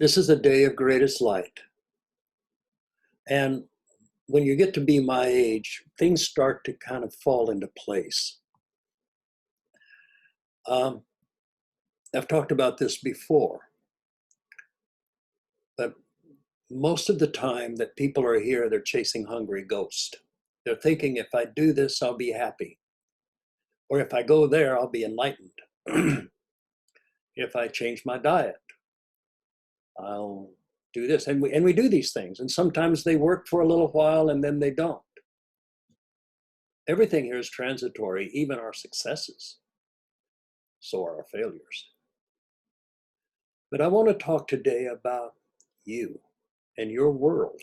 This is a day of greatest light. And when you get to be my age, things start to kind of fall into place. Um, I've talked about this before, but most of the time that people are here, they're chasing hungry ghosts. They're thinking, if I do this, I'll be happy. Or if I go there, I'll be enlightened. If I change my diet, I'll do this. And we do these things. And sometimes they work for a little while and then they don't. Everything here is transitory, even our successes. So are our failures. But I want to talk today about you and your world.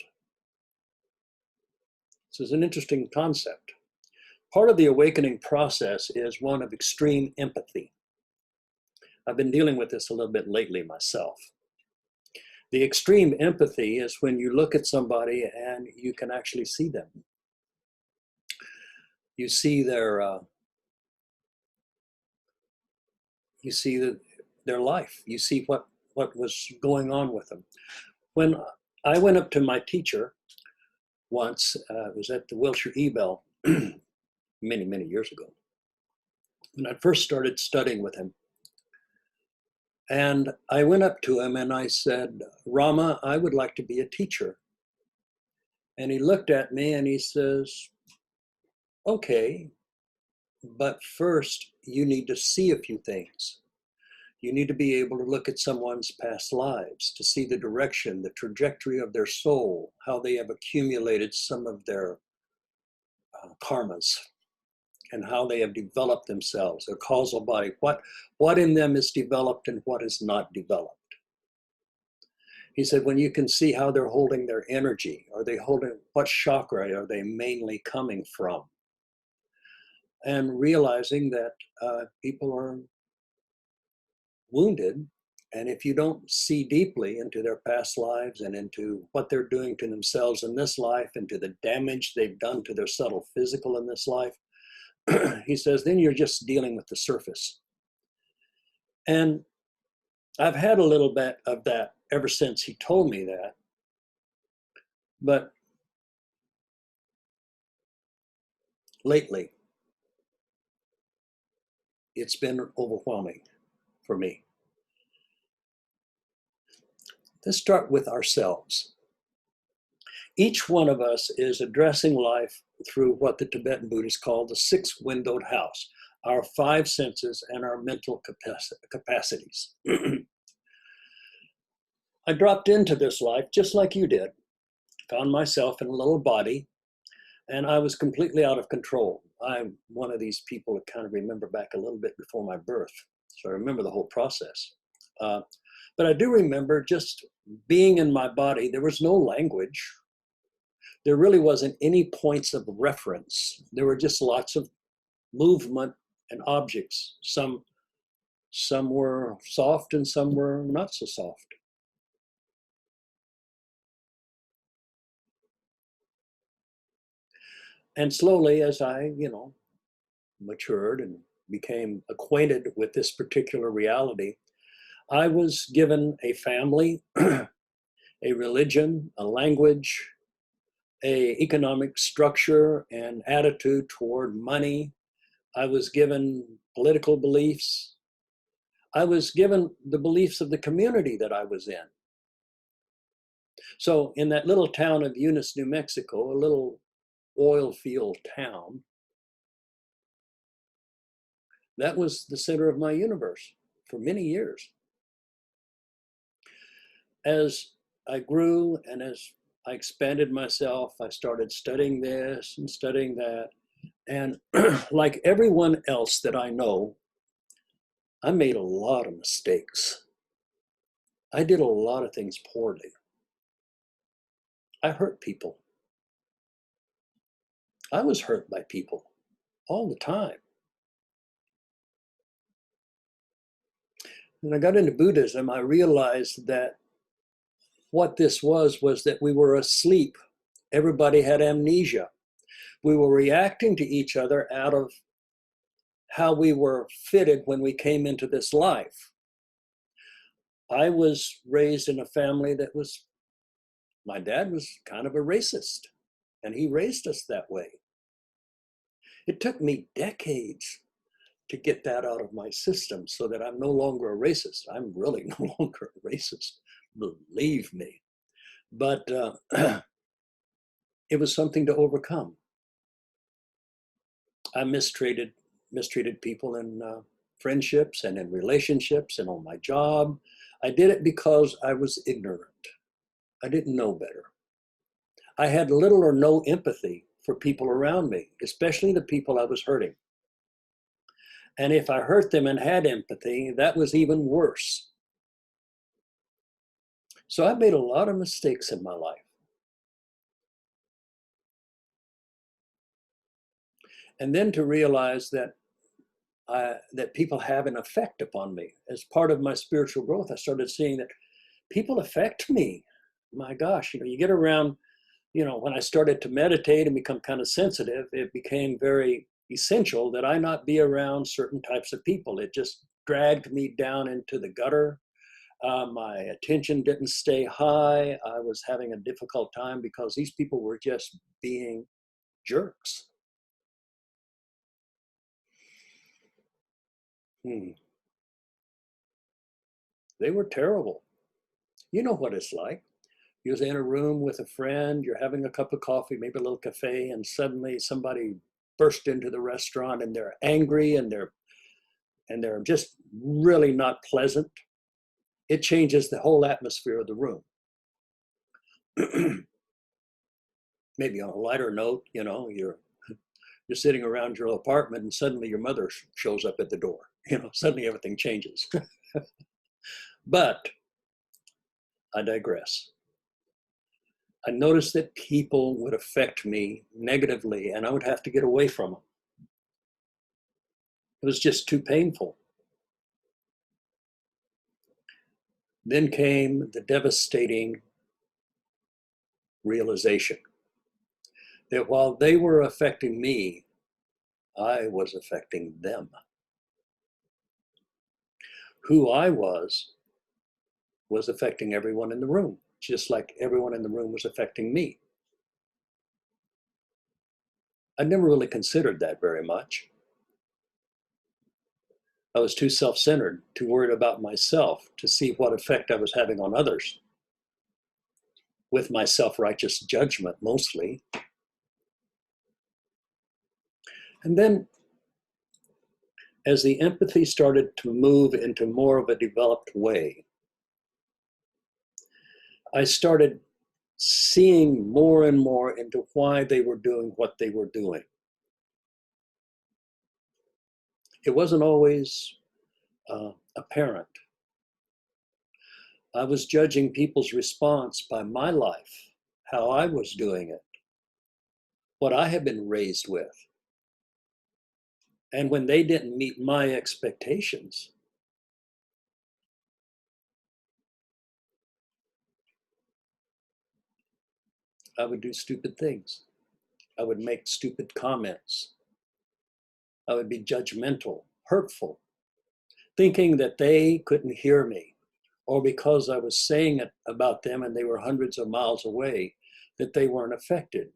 This is an interesting concept. Part of the awakening process is one of extreme empathy. I've been dealing with this a little bit lately myself. The extreme empathy is when you look at somebody and you can actually see them. You see their life. You see what was going on with them. When I went up to my teacher once, it was at the Wilshire Ebell many years ago, when I first started studying with him. And I went up to him and I said, Rama, I would like to be a teacher. And he looked at me and he says, okay, but first you need to see a few things. You need to be able to look at someone's past lives, to see the direction, the trajectory of their soul, how they have accumulated some of their karmas, and how they have developed themselves, their causal body, what in them is developed and what is not developed. He said, when you can see how they're holding their energy, what chakra are they mainly coming from? And realizing that people are wounded, and if you don't see deeply into their past lives and into what they're doing to themselves in this life, and to the damage they've done to their subtle physical in this life, he says, then you're just dealing with the surface. And I've had a little bit of that ever since he told me that. But lately, it's been overwhelming for me. Let's start with ourselves. Each one of us is addressing life through what the Tibetan Buddhists call the six-windowed house, our five senses and our mental capacities. I dropped into this life just like you did, found myself in a little body, and I was completely out of control. I'm one of these people that kind of remember back a little bit before my birth, so I remember the whole process. But I do remember just being in my body. There was no language. There really wasn't any points of reference. There were just lots of movement and objects. Some were soft and some were not so soft. And slowly, as I, matured and became acquainted with this particular reality, I was given a family, a religion, a language, a economic structure and attitude toward money. I was given political beliefs. I was given the beliefs of the community that I was in. So in that little town of Eunice, New Mexico, a little oil field town, that was the center of my universe for many years. As I grew and as I expanded myself, I started studying this and studying that. And like everyone else that I know, I made a lot of mistakes. I did a lot of things poorly. I hurt people. I was hurt by people all the time. When I got into Buddhism, I realized that what this was that we were asleep. Everybody had amnesia. We were reacting to each other out of how we were fitted when we came into this life. I was raised in a family that was, my dad was kind of a racist, and he raised us that way. It took me decades to get that out of my system so that I'm no longer a racist. I'm really no longer a racist, believe me. But it was something to overcome. I mistreated people in friendships and in relationships and on my job. I did it because I was ignorant. I didn't know better. I had little or no empathy for people around me, especially the people I was hurting. And if I hurt them and had empathy, that was even worse. So I made a lot of mistakes in my life. And then to realize that that people have an effect upon me. As part of my spiritual growth, I started seeing that people affect me. My gosh, you get around, when I started to meditate and become kind of sensitive, it became very essential that I not be around certain types of people. It just dragged me down into the gutter. My attention didn't stay high. I was having a difficult time because these people were just being jerks. They were terrible. You know what it's like. You're in a room with a friend, you're having a cup of coffee, maybe a little cafe, and suddenly somebody burst into the restaurant and they're angry and they're just really not pleasant. It changes the whole atmosphere of the room. Maybe on a lighter note, you're sitting around your apartment and suddenly your mother shows up at the door. Suddenly everything changes. But I digress. I noticed that people would affect me negatively and I would have to get away from them. It was just too painful. Then came the devastating realization that while they were affecting me, I was affecting them. Who I was affecting everyone in the room, just like everyone in the room was affecting me. I never really considered that very much. I was too self-centered, too worried about myself to see what effect I was having on others, with my self-righteous judgment mostly. And then as the empathy started to move into more of a developed way, I started seeing more and more into why they were doing what they were doing. It wasn't always apparent. I was judging people's response by my life, how I was doing it, what I had been raised with. And when they didn't meet my expectations, I would do stupid things. I would make stupid comments. I would be judgmental, hurtful, thinking that they couldn't hear me, or because I was saying it about them and they were hundreds of miles away, that they weren't affected.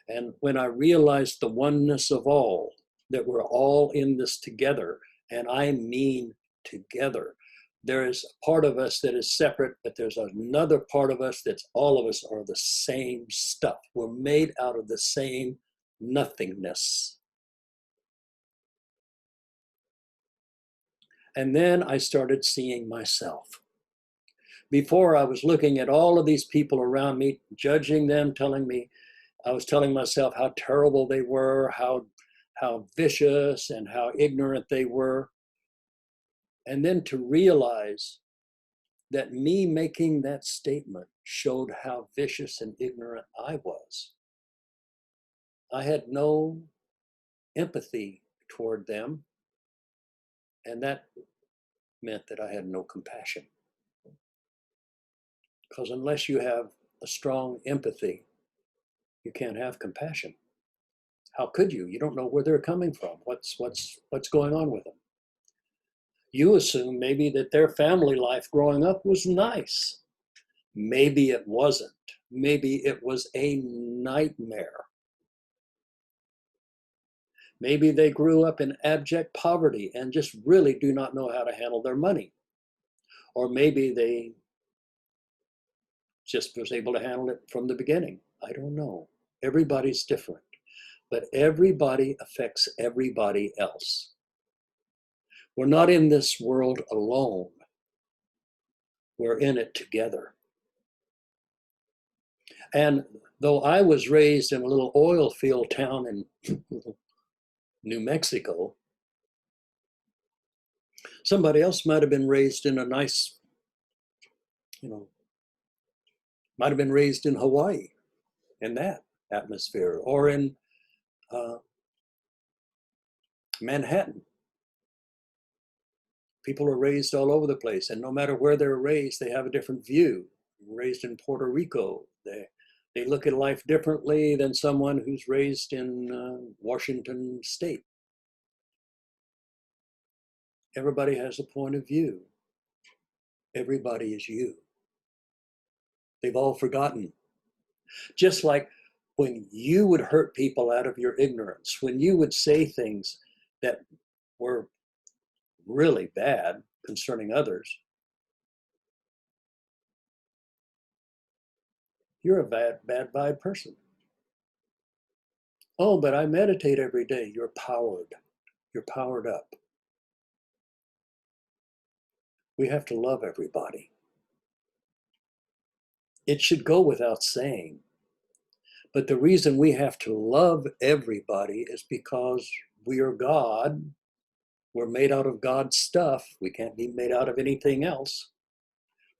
And when I realized the oneness of all, that we're all in this together, and I mean together, there is a part of us that is separate, but there's another part of us that's all of us are the same stuff. We're made out of the same nothingness. And then I started seeing myself. Before I was looking at all of these people around me, judging them, I was telling myself how terrible they were, how vicious and how ignorant they were. And then to realize that me making that statement showed how vicious and ignorant I was. I had no empathy toward them, and that meant that I had no compassion. Because unless you have a strong empathy, you can't have compassion. How could you? You don't know where they're coming from. What's going on with them? You assume maybe that their family life growing up was nice. Maybe it wasn't. Maybe it was a nightmare. Maybe they grew up in abject poverty and just really do not know how to handle their money. Or maybe they just was able to handle it from the beginning. I don't know. Everybody's different, but everybody affects everybody else. We're not in this world alone. We're in it together. And though I was raised in a little oil field town in New Mexico, somebody else might have been raised in a nice, might have been raised in Hawaii in that atmosphere, or in Manhattan. People are raised all over the place, and no matter where they're raised, they have a different view. Raised in Puerto Rico, they look at life differently than someone who's raised in Washington State. Everybody has a point of view. Everybody is you. They've all forgotten. Just like when you would hurt people out of your ignorance, when you would say things that were really bad concerning others, you're a bad vibe person. Oh, but I meditate every day. You're powered. You're powered up. We have to love everybody. It should go without saying. But the reason we have to love everybody is because we are God. We're made out of God's stuff. We can't be made out of anything else.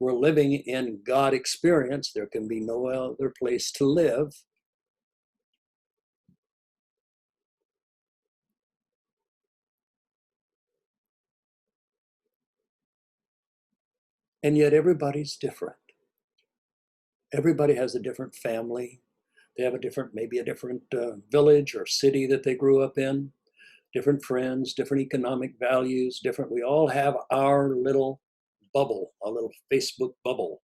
We're living in God experience. There can be no other place to live. And yet everybody's different. Everybody has a different family. They have maybe a different village or city that they grew up in, different friends, different economic values, different. We all have our little bubble, a little Facebook bubble.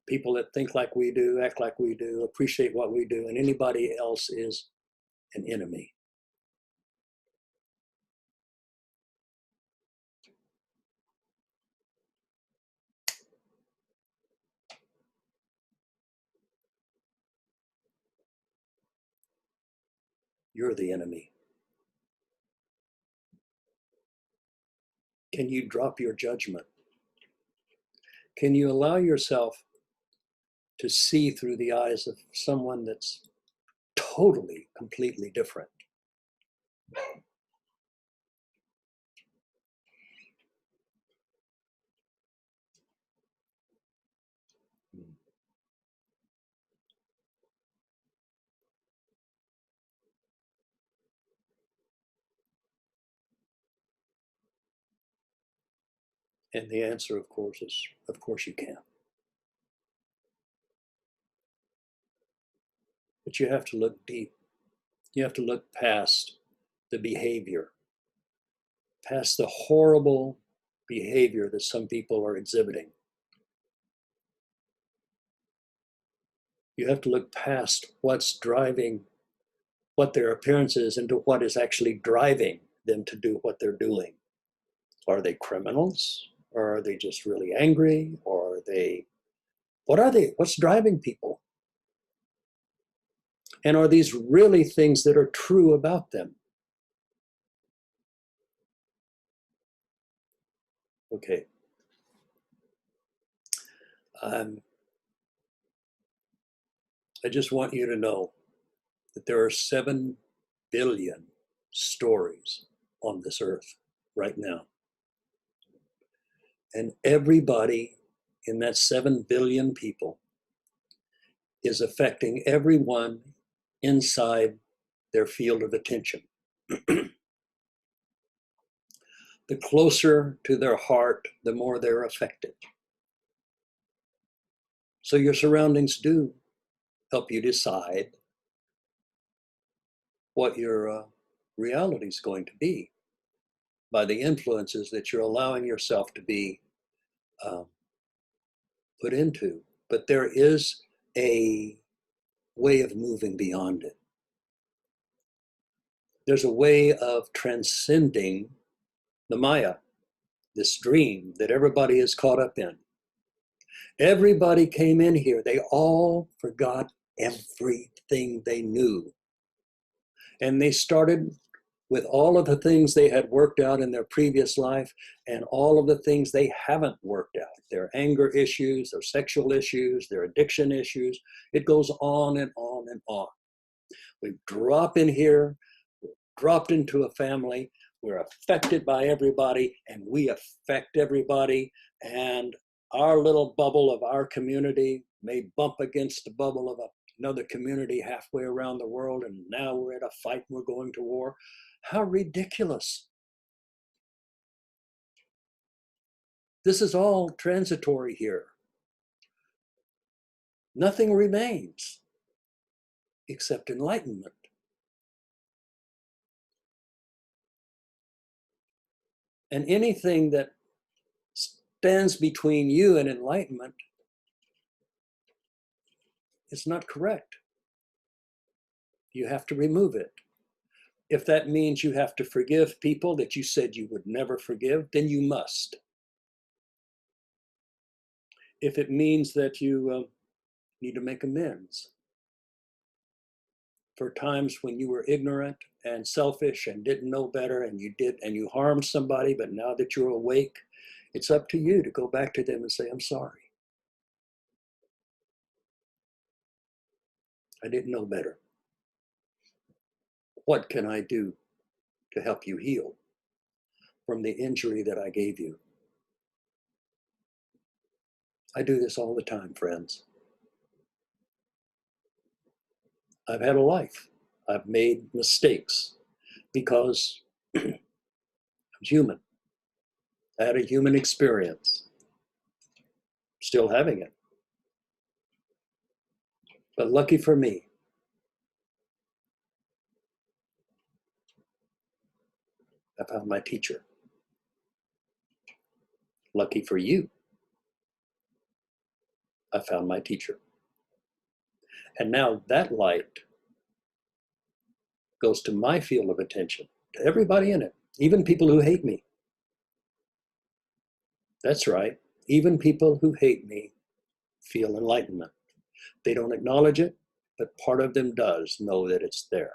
People that think like we do, act like we do, appreciate what we do, and anybody else is an enemy. You're the enemy. Can you drop your judgment? Can you allow yourself to see through the eyes of someone that's totally, completely different? And the answer, of course, is, of course you can. But you have to look deep. You have to look past the behavior, past the horrible behavior that some people are exhibiting. You have to look past what's driving, what their appearance is, into what is actually driving them to do what they're doing. Are they criminals? Or are they just really angry? Or are they, what are they? What's driving people? And are these really things that are true about them? Okay. I just want you to know that there are 7 billion stories on this earth right now. And everybody in that 7 billion people is affecting everyone inside their field of attention. The closer to their heart, the more they're affected. So your surroundings do help you decide what your reality is going to be. by the influences that you're allowing yourself to be put into. But there is a way of moving beyond it. There's a way of transcending the Maya, this dream that everybody is caught up in. Everybody came in here. They all forgot everything they knew. And they started with all of the things they had worked out in their previous life and all of the things they haven't worked out, their anger issues, their sexual issues, their addiction issues. It goes on and on and on. We drop in here, we're dropped into a family, we're affected by everybody, and we affect everybody. And our little bubble of our community may bump against the bubble of another community halfway around the world, and now we're at a fight and we're going to war. How ridiculous. This is all transitory here. Nothing remains except enlightenment. And anything that stands between you and enlightenment is not correct. You have to remove it. If that means you have to forgive people that you said you would never forgive, then you must. If it means that you need to make amends for times when you were ignorant and selfish and didn't know better, and you harmed somebody, but now that you're awake, it's up to you to go back to them and say, I'm sorry. I didn't know better. What can I do to help you heal from the injury that I gave you? I do this all the time, friends. I've had a life. I've made mistakes because I'm human. I had a human experience. Still having it. But lucky for me, I found my teacher. Lucky for you, I found my teacher. And now that light goes to my field of attention, to everybody in it, even people who hate me. That's right, even people who hate me feel enlightenment. They don't acknowledge it, but part of them does know that it's there.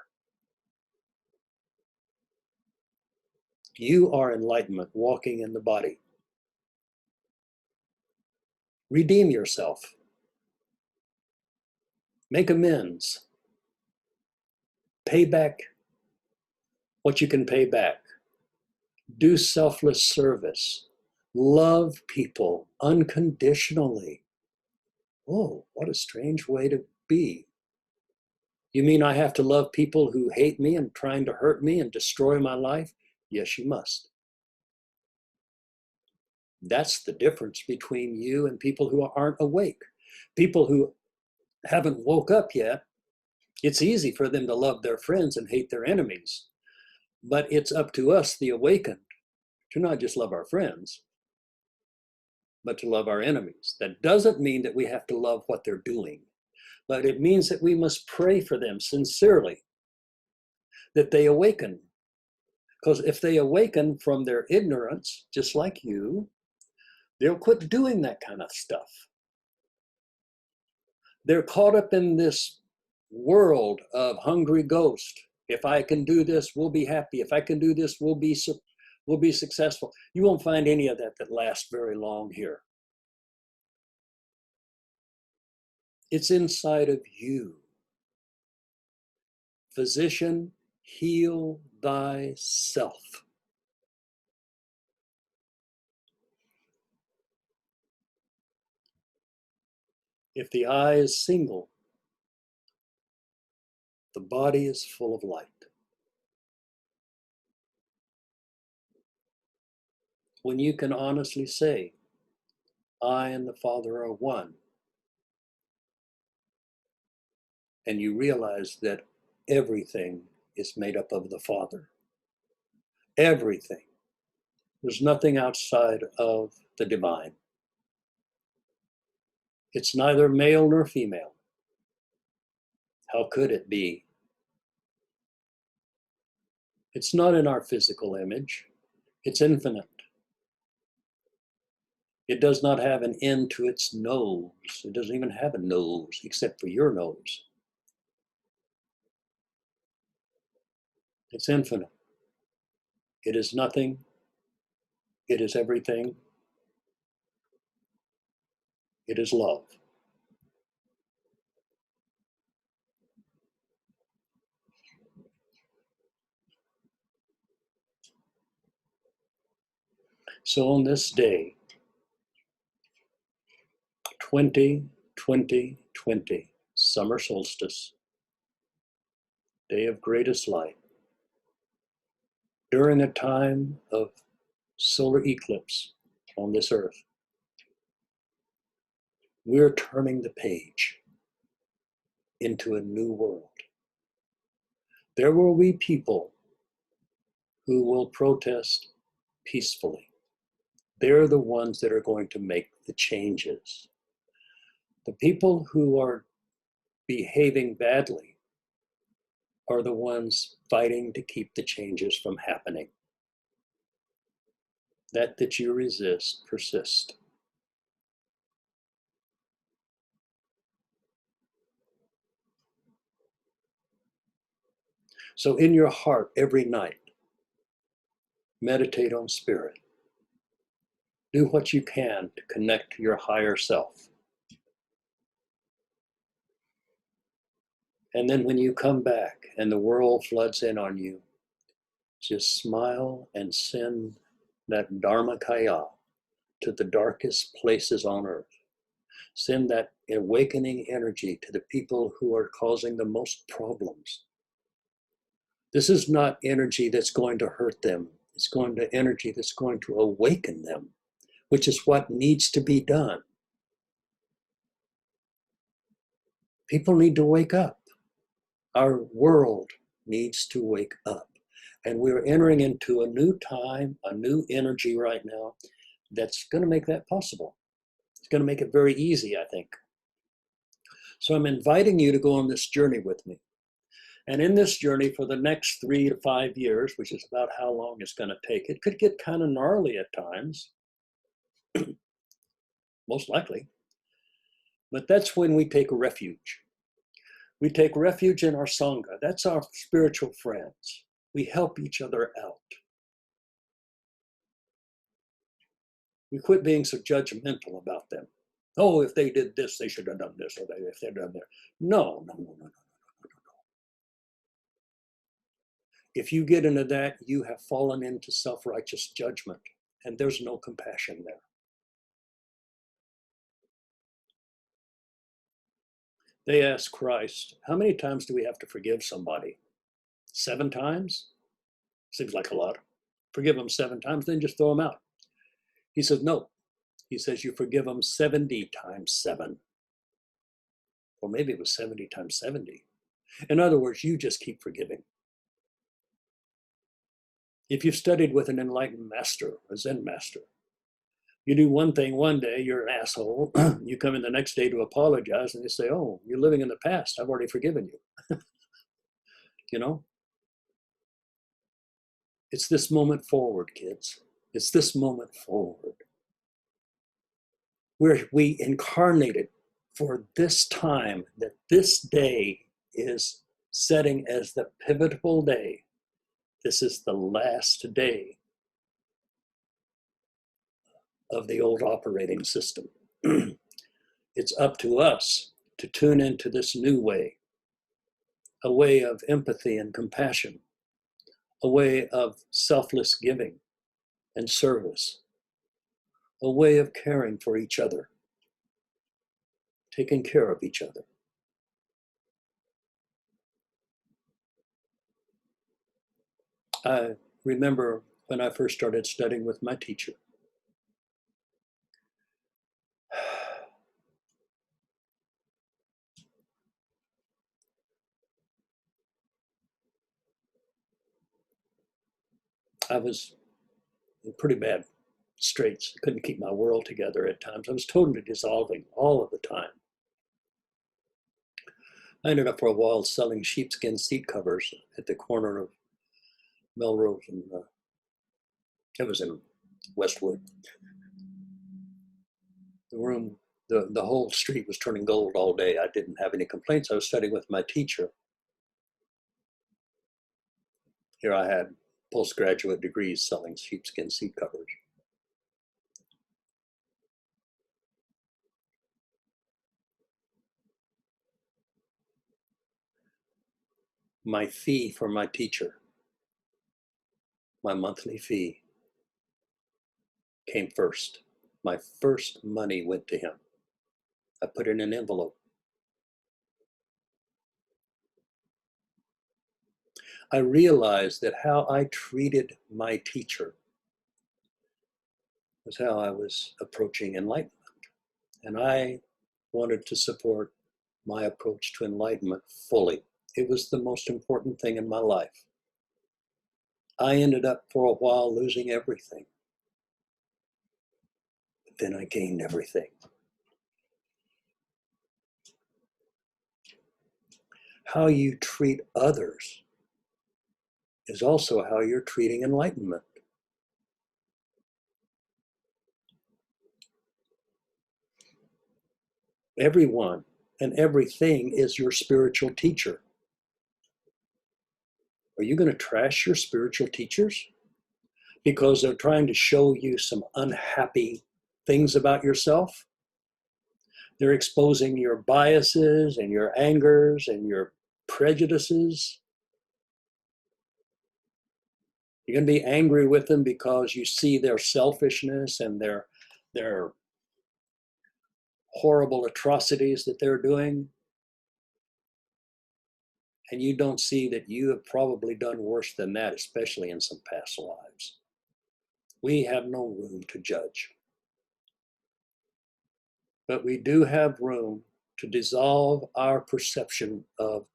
You are enlightenment walking in the body. Redeem yourself. Make amends. Pay back what you can pay back. Do selfless service. Love people unconditionally. Oh, what a strange way to be. You mean I have to love people who hate me and trying to hurt me and destroy my life? Yes, you must. That's the difference between you and people who aren't awake. People who haven't woke up yet, it's easy for them to love their friends and hate their enemies. But it's up to us, the awakened, to not just love our friends, but to love our enemies. That doesn't mean that we have to love what they're doing, but it means that we must pray for them sincerely, that they awaken. Because if they awaken from their ignorance, just like you, they'll quit doing that kind of stuff. They're caught up in this world of hungry ghost. If I can do this, we'll be happy. If I can do this, we'll be successful. You won't find any of that lasts very long here. It's inside of you. Physician, heal thyself. If the eye is single, the body is full of light. When you can honestly say, I and the Father are one, and you realize that everything is made up of the Father. Everything. There's nothing outside of the divine. It's neither male nor female. How could it be? It's not in our physical image. It's infinite. It does not have an end to its nose. It doesn't even have a nose except for your nose. It's infinite. It is nothing. It is everything. It is love. So on this day, 2020, summer solstice, day of greatest light, during a time of solar eclipse on this earth, we're turning the page into a new world. There will be people who will protest peacefully. They're the ones that are going to make the changes. The people who are behaving badly are the ones fighting to keep the changes from happening. That you resist, persist. So in your heart every night, meditate on spirit. Do what you can to connect to your higher self. And then when you come back and the world floods in on you, just smile and send that Dharmakaya to the darkest places on earth. Send that awakening energy to the people who are causing the most problems. This is not energy that's going to hurt them. It's going to energy that's going to awaken them, which is what needs to be done. People need to wake up. Our world needs to wake up. And we're entering into a new time, a new energy right now that's going to make that possible. It's going to make it very easy, I think. So I'm inviting you to go on this journey with me. And in this journey for the next 3 to 5 years, which is about how long it's going to take, it could get kind of gnarly at times, most likely. But that's when we take refuge. We take refuge in our Sangha. That's our spiritual friends. We help each other out. We quit being so judgmental about them. Oh, if they did this, they should have done this, or if they'd done that. No. If you get into that, you have fallen into self-righteous judgment, and there's no compassion there. They asked Christ, how many times do we have to forgive somebody? 7 times? Seems like a lot. Forgive them 7 times, then just throw them out. He says, no. He says, you forgive them 70 times 7. Or maybe it was 70 times 70. In other words, you just keep forgiving. If you've studied with an enlightened master, a Zen master, you do one thing one day, you're an asshole. You come in the next day to apologize, and they say, oh, you're living in the past. I've already forgiven you. You know? It's this moment forward, kids. It's this moment forward. Where we incarnated for this time, that this day is setting as the pivotal day. This is the last day of the old operating system. It's up to us to tune into this new way, a way of empathy and compassion, a way of selfless giving and service, a way of caring for each other, taking care of each other. I remember when I first started studying with my teacher. I was in pretty bad straits. I couldn't keep my world together at times. I was totally dissolving all of the time. I ended up for a while selling sheepskin seat covers at the corner of Melrose and it was in Westwood. The whole street was turning gold all day. I didn't have any complaints. I was studying with my teacher. Here I had postgraduate degrees selling sheepskin seat covers. My fee for my teacher, my monthly fee, came first. My first money went to him. I put it in an envelope. I realized that how I treated my teacher was how I was approaching enlightenment. And I wanted to support my approach to enlightenment fully. It was the most important thing in my life. I ended up for a while losing everything. But then I gained everything. How you treat others is also how you're treating enlightenment. Everyone and everything is your spiritual teacher. Are you going to trash your spiritual teachers because they're trying to show you some unhappy things about yourself? They're exposing your biases and your angers and your prejudices. You're going to be angry with them because you see their selfishness and their horrible atrocities that they're doing. And you don't see that you have probably done worse than that, especially in some past lives. We have no room to judge. But we do have room to dissolve our perception of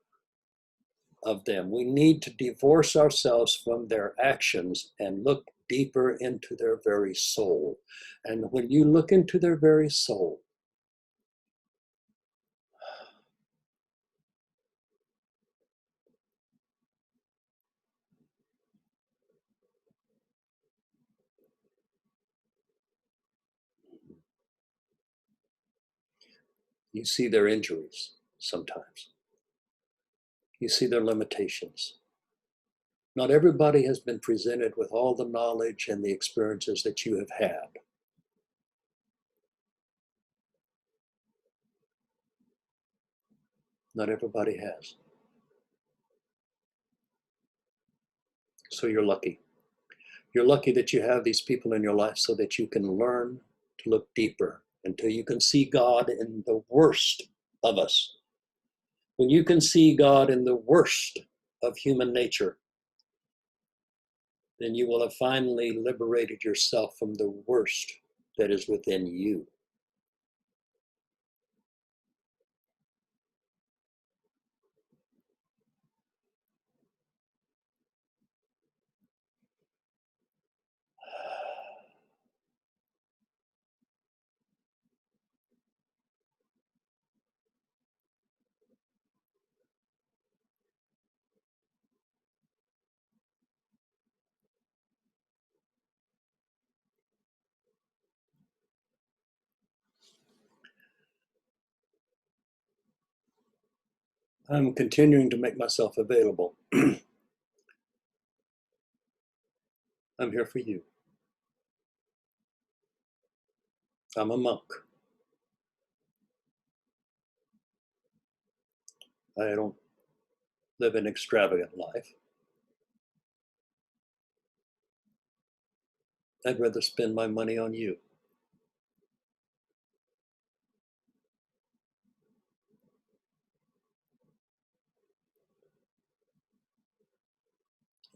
them. We need to divorce ourselves from their actions and look deeper into their very soul. And when you look into their very soul, you see their injuries sometimes. You see their limitations. Not everybody has been presented with all the knowledge and the experiences that you have had. Not everybody has. So you're lucky. You're lucky that you have these people in your life so that you can learn to look deeper until you can see God in the worst of us. When you can see God in the worst of human nature, then you will have finally liberated yourself from the worst that is within you. I'm continuing to make myself available. I'm here for you. I'm a monk. I don't live an extravagant life. I'd rather spend my money on you.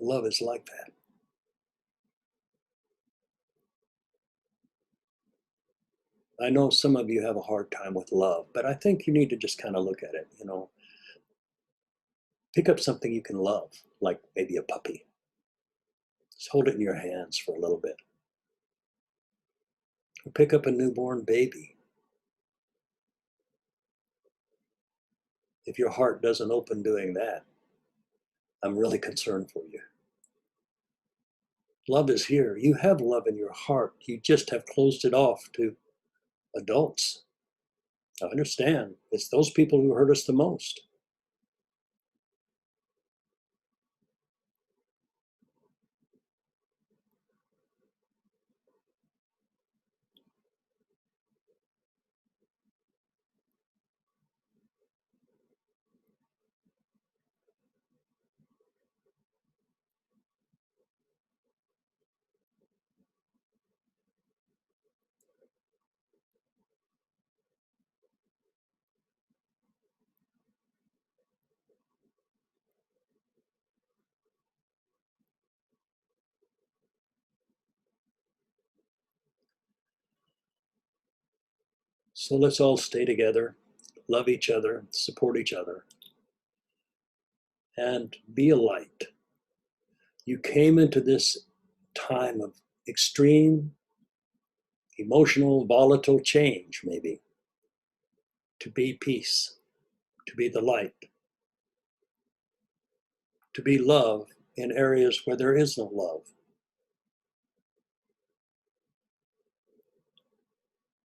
Love is like that. I know some of you have a hard time with love, but I think you need to just kind of look at it, pick up something you can love, like maybe a puppy. Just hold it in your hands for a little bit. Pick up a newborn baby. If your heart doesn't open doing that, I'm really concerned for you. Love is here. You have love in your heart. You just have closed it off to adults. I understand. It's those people who hurt us the most. So let's all stay together, love each other, support each other, and be a light. You came into this time of extreme emotional, volatile change, maybe, to be peace, to be the light, to be love in areas where there is no love,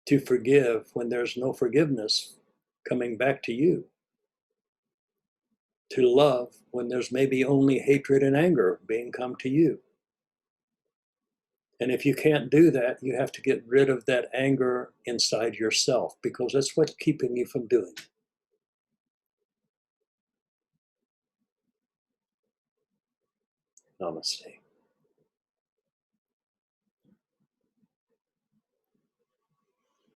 to forgive when there's no forgiveness coming back to you, to love when there's maybe only hatred and anger being come to you. And if you can't do that, you have to get rid of that anger inside yourself, because that's what's keeping you from doing it. Namaste.